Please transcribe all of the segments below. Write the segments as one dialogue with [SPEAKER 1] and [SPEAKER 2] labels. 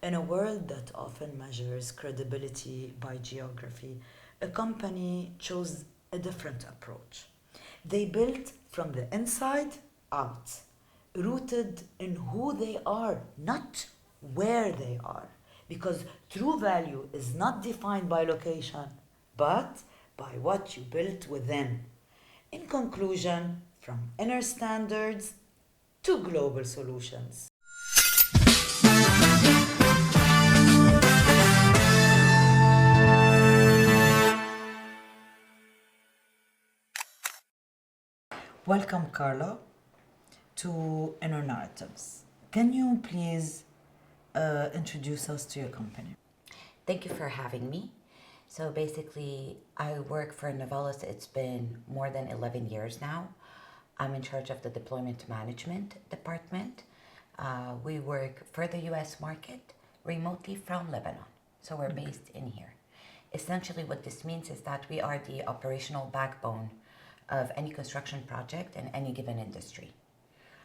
[SPEAKER 1] In a world that often measures credibility by geography, a company chose a different approach. They built from the inside out, rooted in who they are, not where they are. Because true value is not defined by location, but by what you built within. In conclusion, from inner standards to global solutions. Welcome, Carla, to Inner Narratives. Can you please introduce us to your company?
[SPEAKER 2] Thank you for having me. So basically, I work for Novelis. It's been more than 11 years now. I'm in charge of the deployment management department. We work for the US market remotely from Lebanon. So we're based in here. Essentially, what this means is that we are the operational backbone of any construction project in any given industry.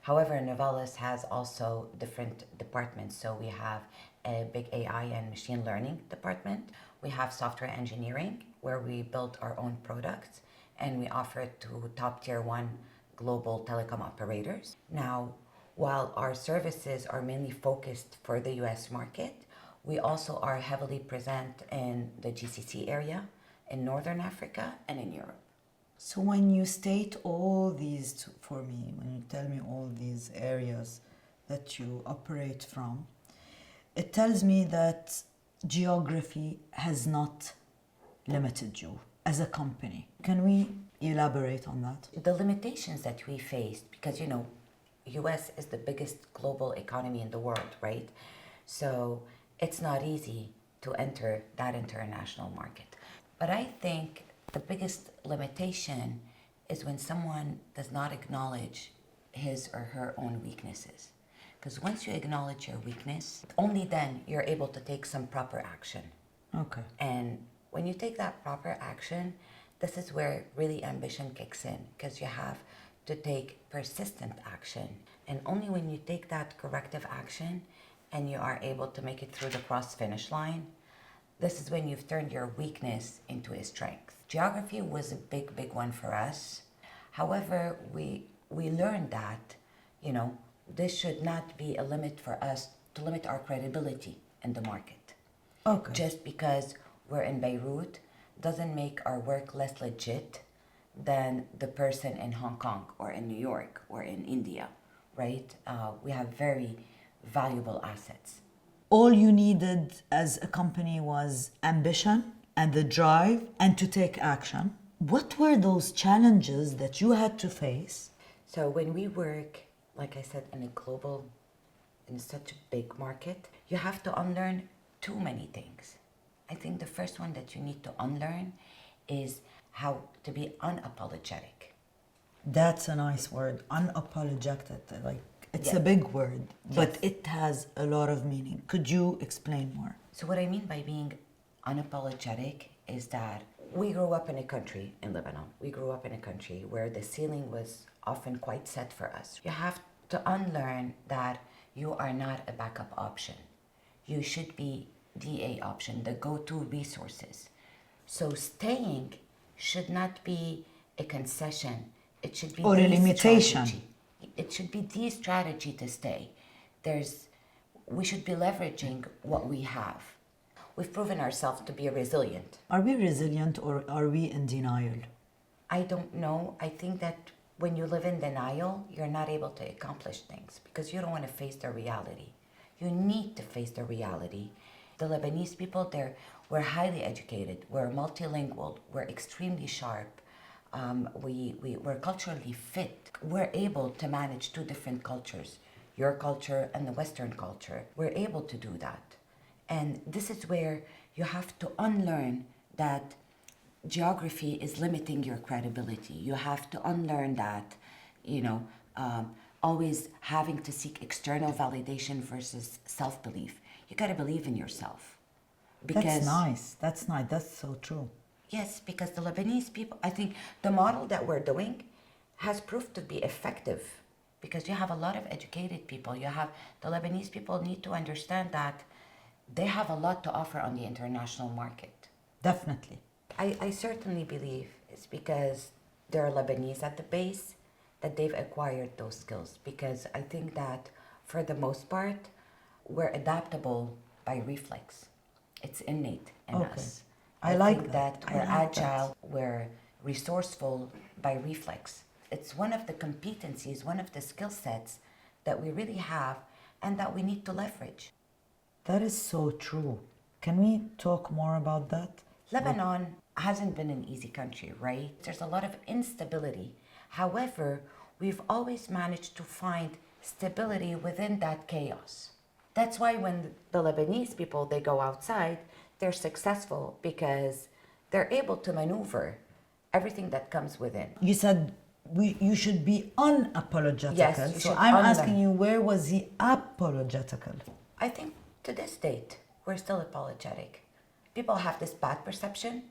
[SPEAKER 2] However, Novelis has also different departments. So we have a big AI and machine learning department. We have software engineering, where we build our own products and we offer it to top tier one global telecom operators. Now, while our services are mainly focused for the US market, we also are heavily present in the GCC area, in Northern Africa, and in Europe.
[SPEAKER 1] So when you state all these for me, when you tell me all these areas that you operate from, it tells me that geography has not limited you as a company. Can we elaborate on that?
[SPEAKER 2] The limitations that we faced, because US is the biggest global economy in the world, right? So it's not easy to enter that international market. But I think the biggest limitation is when someone does not acknowledge his or her own weaknesses. Because once you acknowledge your weakness, only then you're able to take some proper action.
[SPEAKER 1] Okay.
[SPEAKER 2] And when you take that proper action, this is where really ambition kicks in, because you have to take persistent action. And only when you take that corrective action and you are able to make it through the cross finish line, this is when you've turned your weakness into a strength. Geography was a big, big one for us. However, we learned that, this should not be a limit for us to limit our credibility in the market.
[SPEAKER 1] Okay.
[SPEAKER 2] Just because we're in Beirut doesn't make our work less legit than the person in Hong Kong or in New York or in India, right? We have very valuable assets.
[SPEAKER 1] All you needed as a company was ambition and the drive and to take action. What were those challenges that you had to face?
[SPEAKER 2] So when we work, like I said, in such a big market, you have to unlearn too many things. I think the first one that you need to unlearn is how to be unapologetic.
[SPEAKER 1] That's a nice word, unapologetic. It's
[SPEAKER 2] Yeah.
[SPEAKER 1] a big word, but
[SPEAKER 2] Yes.
[SPEAKER 1] it has a lot of meaning. Could you explain more?
[SPEAKER 2] So what I mean by being unapologetic is that we grew up in a country, in Lebanon, we grew up in a country where the ceiling was often quite set for us. You have to unlearn that you are not a backup option. You should be the option, the go-to resources. So staying should not be a concession. It should be
[SPEAKER 1] Or a
[SPEAKER 2] the
[SPEAKER 1] limitation.
[SPEAKER 2] strategy. It should be the strategy to stay. We should be leveraging what we have. We've proven ourselves to be resilient.
[SPEAKER 1] Are we resilient or are we in denial?
[SPEAKER 2] I don't know. I think that when you live in denial, you're not able to accomplish things because you don't want to face the reality. You need to face the reality. The Lebanese people, we're highly educated, we're multilingual, we're extremely sharp, we're culturally fit. We're able to manage two different cultures, your culture and the Western culture. We're able to do that. And this is where you have to unlearn that geography is limiting your credibility. You have to unlearn that, always having to seek external validation versus self-belief. You got to believe in yourself.
[SPEAKER 1] That's nice. That's nice. That's so true.
[SPEAKER 2] Yes, because the Lebanese people, I think the model that we're doing has proved to be effective because you have a lot of educated people. The Lebanese people need to understand that they have a lot to offer on the international market.
[SPEAKER 1] Definitely.
[SPEAKER 2] I certainly believe it's because there are Lebanese at the base that they've acquired those skills. Because I think that for the most part, we're adaptable by reflex. It's innate in
[SPEAKER 1] Okay.
[SPEAKER 2] us.
[SPEAKER 1] I like
[SPEAKER 2] think
[SPEAKER 1] that.
[SPEAKER 2] that
[SPEAKER 1] I
[SPEAKER 2] we're
[SPEAKER 1] like that.
[SPEAKER 2] agile, we're resourceful by reflex. It's one of the competencies, one of the skill sets that we really have and that we need to leverage.
[SPEAKER 1] That is so true. Can we talk more about that?
[SPEAKER 2] Lebanon hasn't been an easy country, right? There's a lot of instability. However, we've always managed to find stability within that chaos. That's why when the Lebanese people they go outside, they're successful because they're able to maneuver everything that comes within.
[SPEAKER 1] You said you should be unapologetical.
[SPEAKER 2] Yes, you
[SPEAKER 1] so
[SPEAKER 2] should
[SPEAKER 1] I'm
[SPEAKER 2] un-
[SPEAKER 1] asking you, where was he apologetical?
[SPEAKER 2] I think to this date, we're still apologetic. People have this bad perception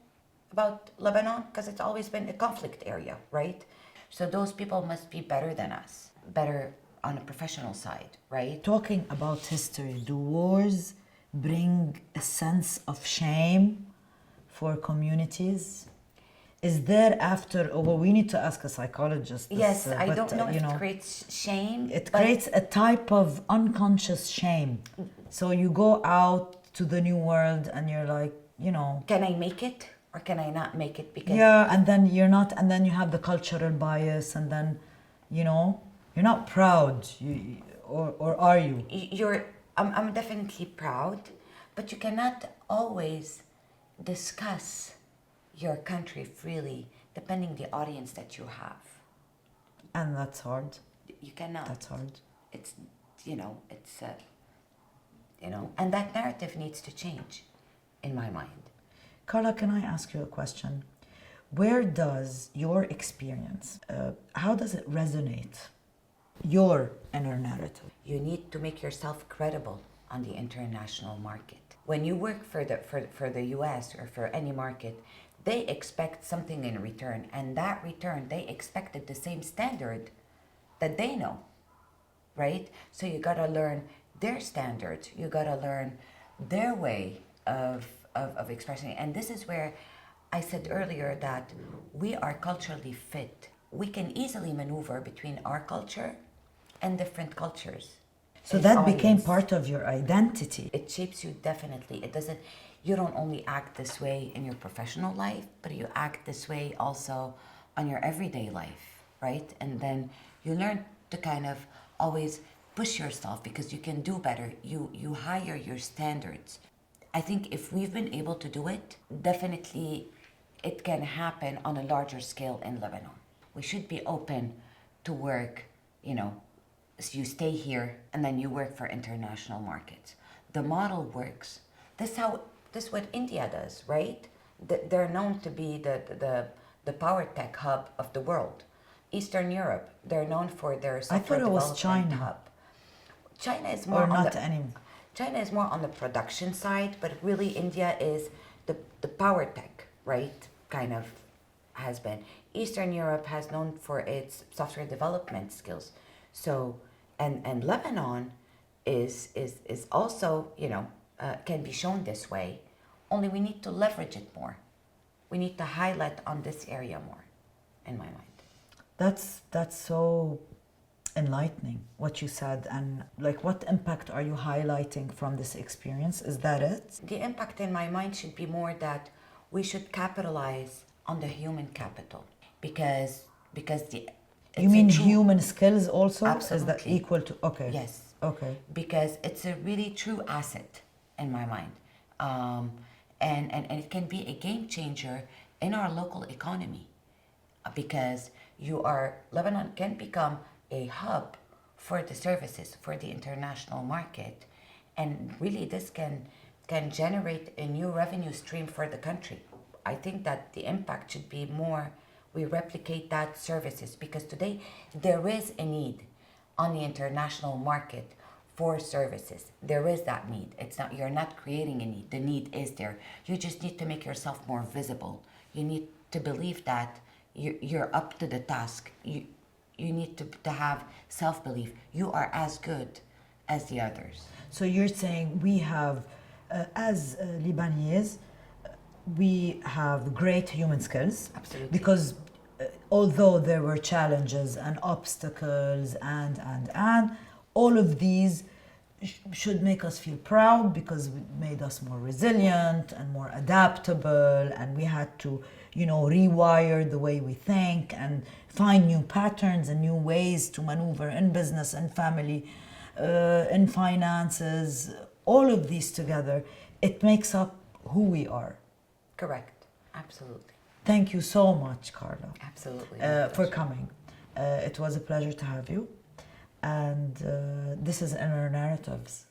[SPEAKER 2] about Lebanon because it's always been a conflict area, right? So those people must be better than us, better on a professional side, right?
[SPEAKER 1] Talking about history, do wars bring a sense of shame for communities? Is there after, well, we need to ask a psychologist. This,
[SPEAKER 2] Yes, I
[SPEAKER 1] but,
[SPEAKER 2] don't know if
[SPEAKER 1] you
[SPEAKER 2] it creates shame.
[SPEAKER 1] it
[SPEAKER 2] but
[SPEAKER 1] creates a type of unconscious shame. So you go out to the new world and you're like,
[SPEAKER 2] Can I make it or can I not make it? Because
[SPEAKER 1] yeah, and then you're not, and then you have the cultural bias, and then, you're not proud, or are you?
[SPEAKER 2] I'm definitely proud, but you cannot always discuss your country freely depending the audience that you have.
[SPEAKER 1] And that's hard.
[SPEAKER 2] You cannot.
[SPEAKER 1] That's hard.
[SPEAKER 2] It's and that narrative needs to change in my mind.
[SPEAKER 1] Carla, can I ask you a question? Where does your experience, how does it resonate? Your inner narrative.
[SPEAKER 2] You need to make yourself credible on the international market. When you work for the US or for any market, they expect something in return, and that return they expected the same standard that they know, right? So you gotta learn their standards, you gotta learn their way of expressing it. And this is where I said earlier that we are culturally fit. We can easily maneuver between our culture and different cultures.
[SPEAKER 1] So
[SPEAKER 2] As
[SPEAKER 1] that became
[SPEAKER 2] audience.
[SPEAKER 1] part of your identity.
[SPEAKER 2] It shapes you definitely. You don't only act this way in your professional life, but you act this way also on your everyday life, right? And then you learn to kind of always push yourself because you can do better. You higher your standards. I think if we've been able to do it, definitely it can happen on a larger scale in Lebanon. We should be open to work, so you stay here and then you work for international markets. The model works. This is what India does, right? They're known to be the power tech hub of the world. Eastern Europe, they're known for their software
[SPEAKER 1] I thought it was
[SPEAKER 2] development
[SPEAKER 1] China.
[SPEAKER 2] hub. China is more
[SPEAKER 1] Or
[SPEAKER 2] on
[SPEAKER 1] not
[SPEAKER 2] the
[SPEAKER 1] anymore.
[SPEAKER 2] China is more on the production side, but really India is the power tech, right? Kind of has been. Eastern Europe has known for its software development skills. So and Lebanon is also can be shown this way. Only we need to leverage it more. We need to highlight on this area more, in my mind.
[SPEAKER 1] That's so enlightening what you said, and like, what impact are you highlighting from this experience? Is that it?
[SPEAKER 2] The impact in my mind should be more that we should capitalize on the human capital because
[SPEAKER 1] You mean human skills also? Is that
[SPEAKER 2] Absolutely.
[SPEAKER 1] equal to? Okay.
[SPEAKER 2] Yes.
[SPEAKER 1] Okay.
[SPEAKER 2] Because it's a really true asset in my mind. And it can be a game changer in our local economy because Lebanon can become a hub for the services, for the international market. And really this can generate a new revenue stream for the country. I think that the impact should be more we replicate that services because today there is a need on the international market for services. There is that need. You're not creating a need. The need is there. You just need to make yourself more visible. You need to believe that you're up to the task. You need to have self-belief. You are as good as the others.
[SPEAKER 1] So you're saying we have as Lebanese, we have great human skills.
[SPEAKER 2] Absolutely.
[SPEAKER 1] Because although there were challenges and obstacles and all of these should make us feel proud because it made us more resilient and more adaptable, and we had to, rewire the way we think and find new patterns and new ways to maneuver in business and family, in finances. All of these together, it makes up who we are.
[SPEAKER 2] Correct. Absolutely.
[SPEAKER 1] Thank you so much, Carla.
[SPEAKER 2] Absolutely.
[SPEAKER 1] For coming. It was a pleasure to have you. And this is Inner Narratives.